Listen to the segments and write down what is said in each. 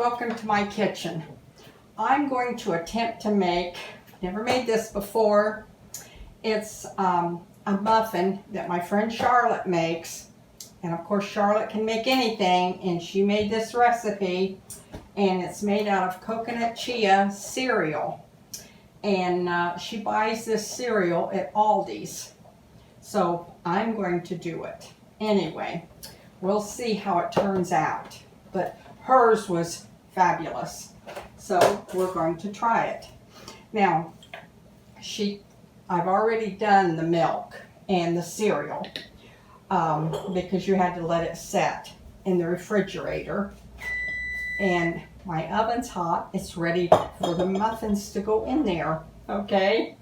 welcome to my kitchen. I'm going to attempt to make, never made this before, it's a muffin that my friend Charlotte makes. And of course Charlotte can make anything, and she made this recipe, and it's made out of coconut chia cereal. And she buys this cereal at Aldi's. So I'm going to do it. Anyway, we'll see how it turns out. But hers was fabulous. So we're going to try it. Now, I've already done the milk and the cereal because you had to let it set in the refrigerator. And my oven's hot. It's ready for the muffins to go in there. Okay?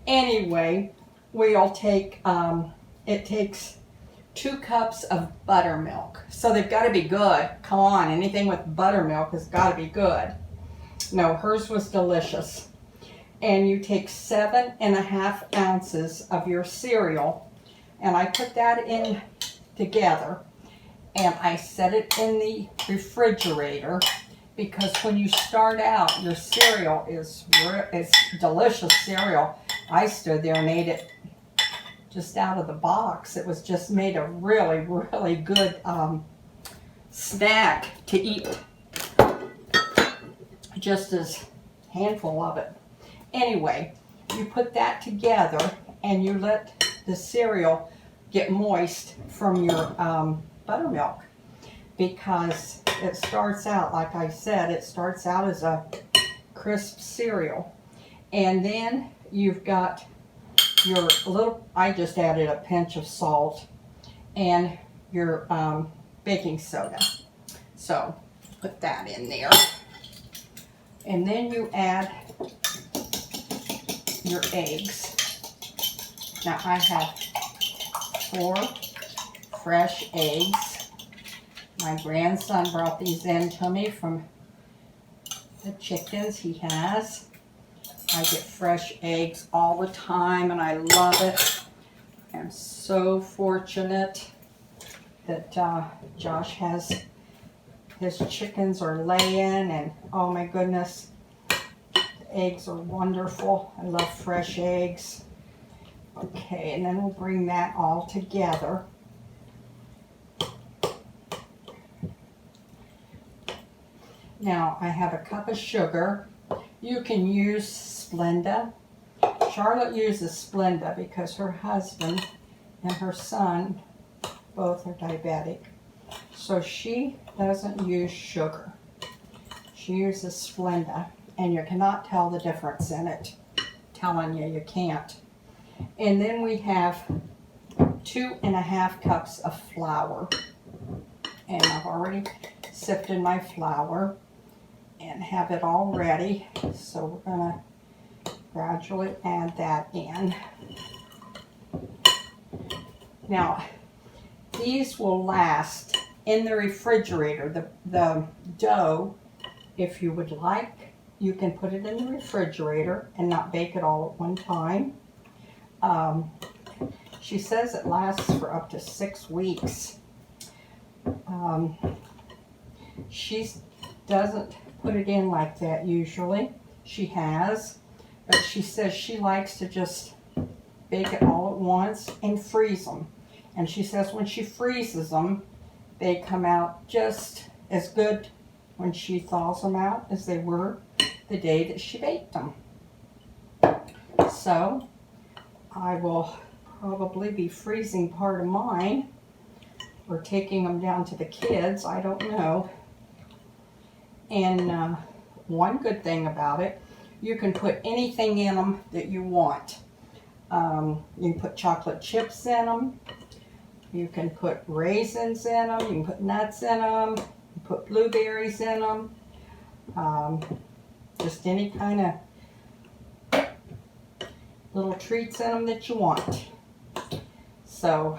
Anyway, we'll take, it takes 2 cups of buttermilk. So they've got to be good. Come on, anything with buttermilk has got to be good. No, hers was delicious. And you take 7.5 ounces of your cereal, and I put that in together, and I set it in the refrigerator, because when you start out, your cereal is delicious cereal. I stood there and ate it just out of the box. It was just made a really, really good snack to eat. Just as handful of it. Anyway, you put that together and you let the cereal get moist from your buttermilk, because it starts out, like I said, it starts out as a crisp cereal. And then you've got your little, I just added a pinch of salt and your baking soda. So put that in there. And then you add your eggs. Now I have 4 fresh eggs. My grandson brought these in to me from the chickens he has. I get fresh eggs all the time and I love it. I'm so fortunate that Josh has his chickens are laying, and oh my goodness, the eggs are wonderful. I love fresh eggs. Okay, and then we'll bring that all together. Now I have a cup of sugar. You can use Splenda. Charlotte uses Splenda because her husband and her son both are diabetic. So she doesn't use sugar. She uses Splenda, and you cannot tell the difference in it. I'm telling you, you can't. And then we have 2.5 cups of flour. And I've already sifted my flour and have it all ready. So we're going to gradually add that in. Now, these will last in the refrigerator. The dough, if you would like, you can put it in the refrigerator and not bake it all at one time. She says it lasts for up to 6 weeks. She doesn't put it in like that usually. She has, but she says she likes to just bake it all at once and freeze them. And she says when she freezes them, they come out just as good when she thaws them out as they were the day that she baked them. So I will probably be freezing part of mine or taking them down to the kids. I don't know. And one good thing about it, you can put anything in them that you want. You can put chocolate chips in them. You can put raisins in them. You can put nuts in them. You can put blueberries in them. Just any kind of little treats in them that you want. So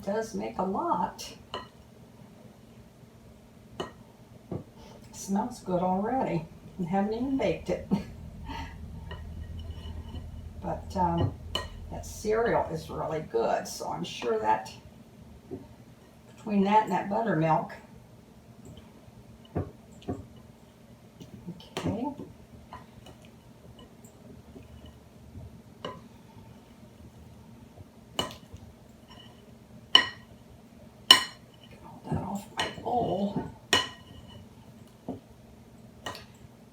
does make a lot. smells good already and haven't even baked it. But that cereal is really good, so I'm sure that between that and that buttermilk. Okay. Get all that off my bowl.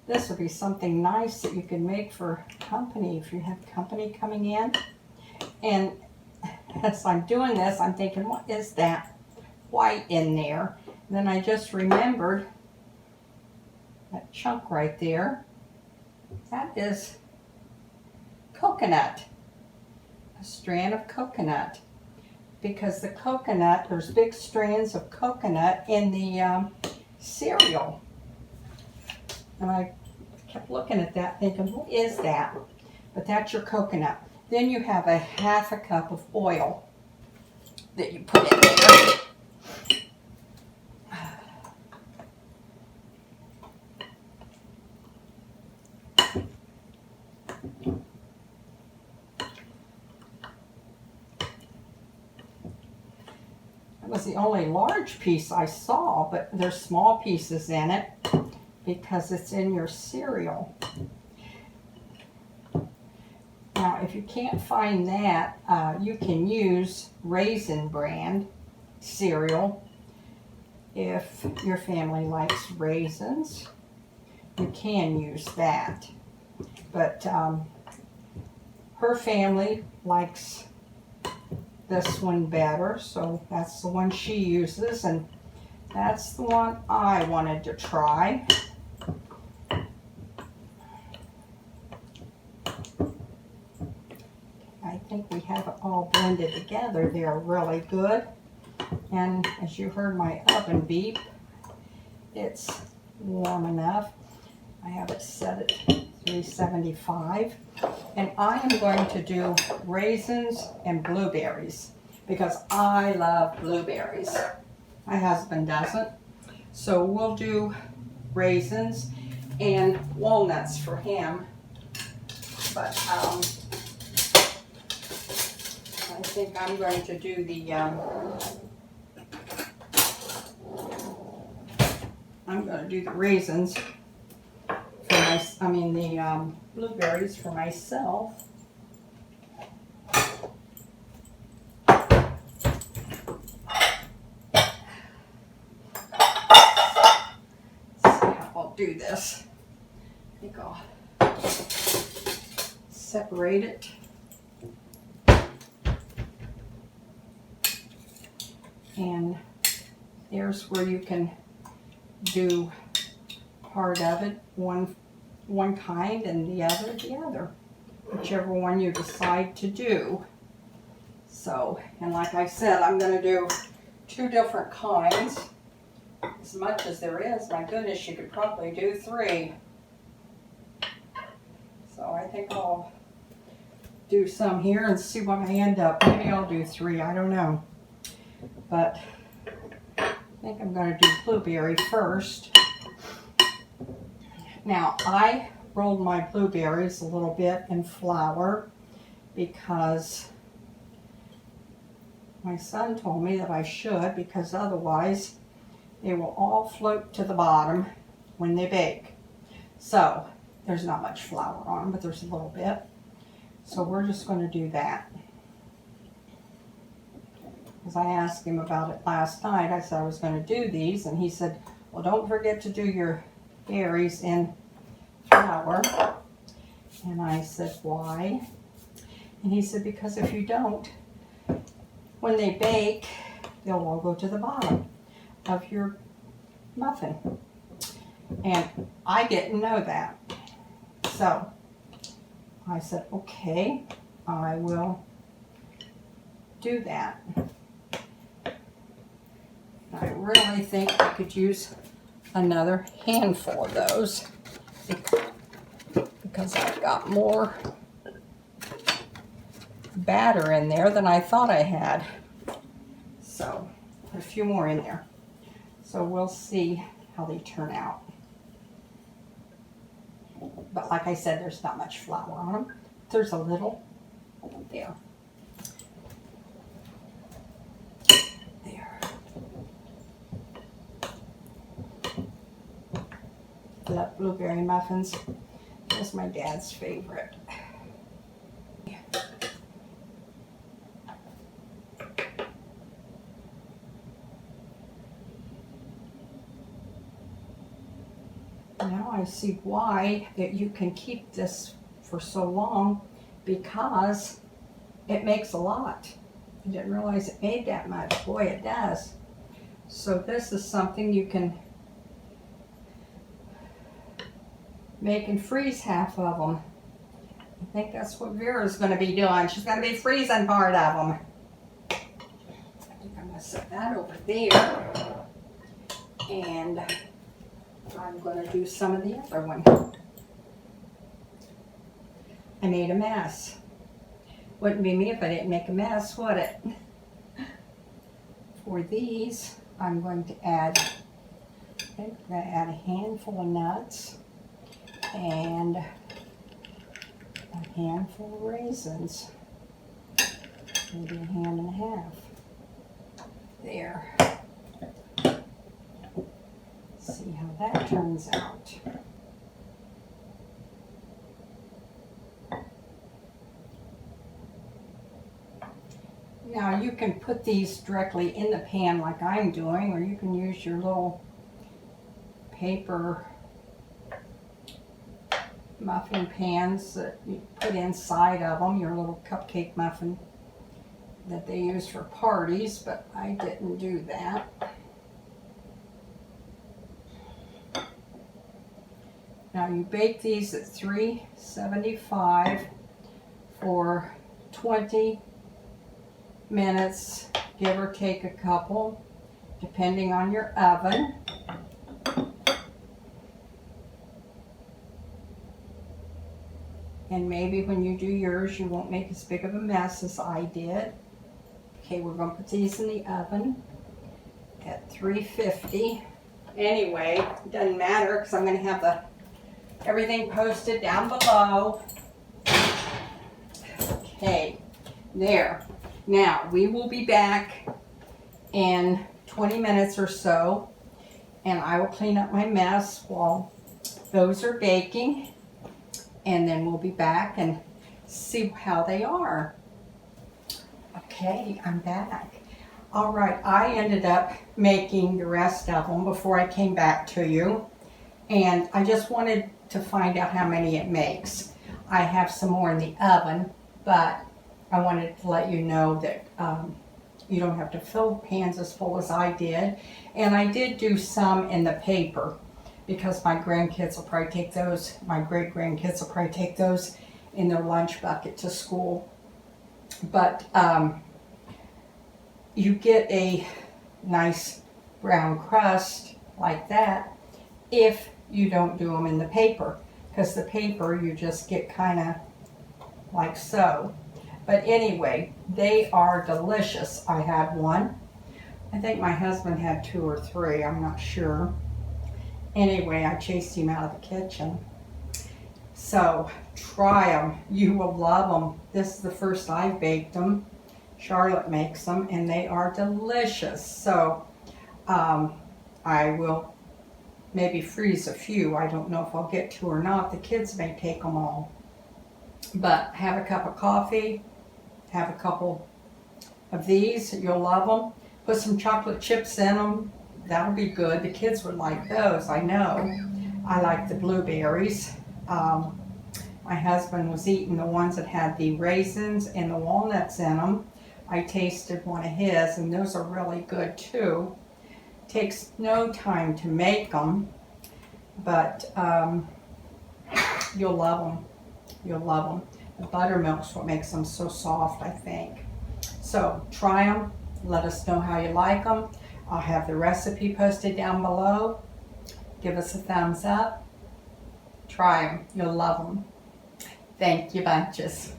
This would be something nice that you can make for company if you have company coming in. And as I'm doing this, I'm thinking, what is that white in there? And then I just remembered that chunk right there. That is coconut, a strand of coconut. Because the coconut, there's big strands of coconut in the cereal. And I kept looking at that thinking, what is that? But that's your coconut. Then you have a half a cup of oil that you put in there. That was the only large piece I saw, but there's small pieces in it because it's in your cereal. Now, if you can't find that, you can use Raisin brand cereal. If your family likes raisins, you can use that. But her family likes this one better, so that's the one she uses, and that's the one I wanted to try. I think we have it all blended together there really good. And as you heard my oven beep, it's warm enough. I have it set at 375. And I am going to do raisins and blueberries because I love blueberries. My husband doesn't. So we'll do raisins and walnuts for him. But I think I'm going to do the raisins for the blueberries for myself. Let's see how I'll do this. I think I'll separate it. And there's where you can do part of it, one kind and the other, whichever one you decide to do. So, and like I said, I'm going to do 2 different kinds. As much as there is, my goodness, you could probably do 3. So I think I'll do some here and see what I end up. Maybe I'll do 3, I don't know. But I think I'm going to do blueberry first. Now, I rolled my blueberries a little bit in flour because my son told me that I should, because otherwise they will all float to the bottom when they bake. So, there's not much flour on them, but there's a little bit. So we're just going to do that. Because I asked him about it last night. I said I was going to do these, and he said, well, don't forget to do your berries in flour. And I said, why? And he said, because if you don't, when they bake, they'll all go to the bottom of your muffin. And I didn't know that. So I said, okay, I will do that. I really think I could use another handful of those because I've got more batter in there than I thought I had. So, put a few more in there. So we'll see how they turn out. But like I said, there's not much flour on them. There's a little there. There. Love blueberry muffins. That's my dad's favorite. Now I see why that you can keep this for so long, because it makes a lot. I didn't realize it made that much. Boy, it does. So this is something you can make and freeze half of them. I think that's what Vera's going to be doing. She's going to be freezing part of them. I think I'm going to set that over there. And I'm going to do some of the other one. I made a mess. Wouldn't be me if I didn't make a mess, would it? For these, I'm going to add a handful of nuts and a handful of raisins. Maybe a hand and a half. There. See how that turns out. Now you can put these directly in the pan like I'm doing, or you can use your little paper muffin pans that you put inside of them, your little cupcake muffin that they use for parties, but I didn't do that. Now you bake these at 375 for 20 minutes, give or take a couple, depending on your oven. And maybe when you do yours, you won't make as big of a mess as I did. Okay, we're going to put these in the oven at 350. Anyway, it doesn't matter because I'm going to have everything posted down below. Okay, there. Now, we will be back in 20 minutes or so, and I will clean up my mess while those are baking, and then we'll be back and see how they are. Okay, I'm back. All right, I ended up making the rest of them before I came back to you, and I just wanted to find out how many it makes. I have some more in the oven, but I wanted to let you know that you don't have to fill pans as full as I did. And I did do some in the paper because my grandkids will probably take those, my great-grandkids will probably take those in their lunch bucket to school. But you get a nice brown crust like that if you don't do them in the paper, because the paper you just get kind of like so. But anyway, they are delicious. I had one. I think my husband had 2 or 3. I'm not sure. Anyway, I chased him out of the kitchen. So try them. You will love them. This is the first I've baked them. Charlotte makes them, and they are delicious. So I will maybe freeze a few. I don't know if I'll get to or not. The kids may take them all. But have a cup of coffee. Have a couple of these. You'll love them. Put some chocolate chips in them. That'll be good. The kids would like those, I know. I like the blueberries. My husband was eating the ones that had the raisins and the walnuts in them. I tasted one of his, and those are really good too. Takes no time to make them, but you'll love them. You'll love them. The buttermilk's what makes them so soft, I think. So try them. Let us know how you like them. I'll have the recipe posted down below. Give us a thumbs up. Try them. You'll love them. Thank you bunches.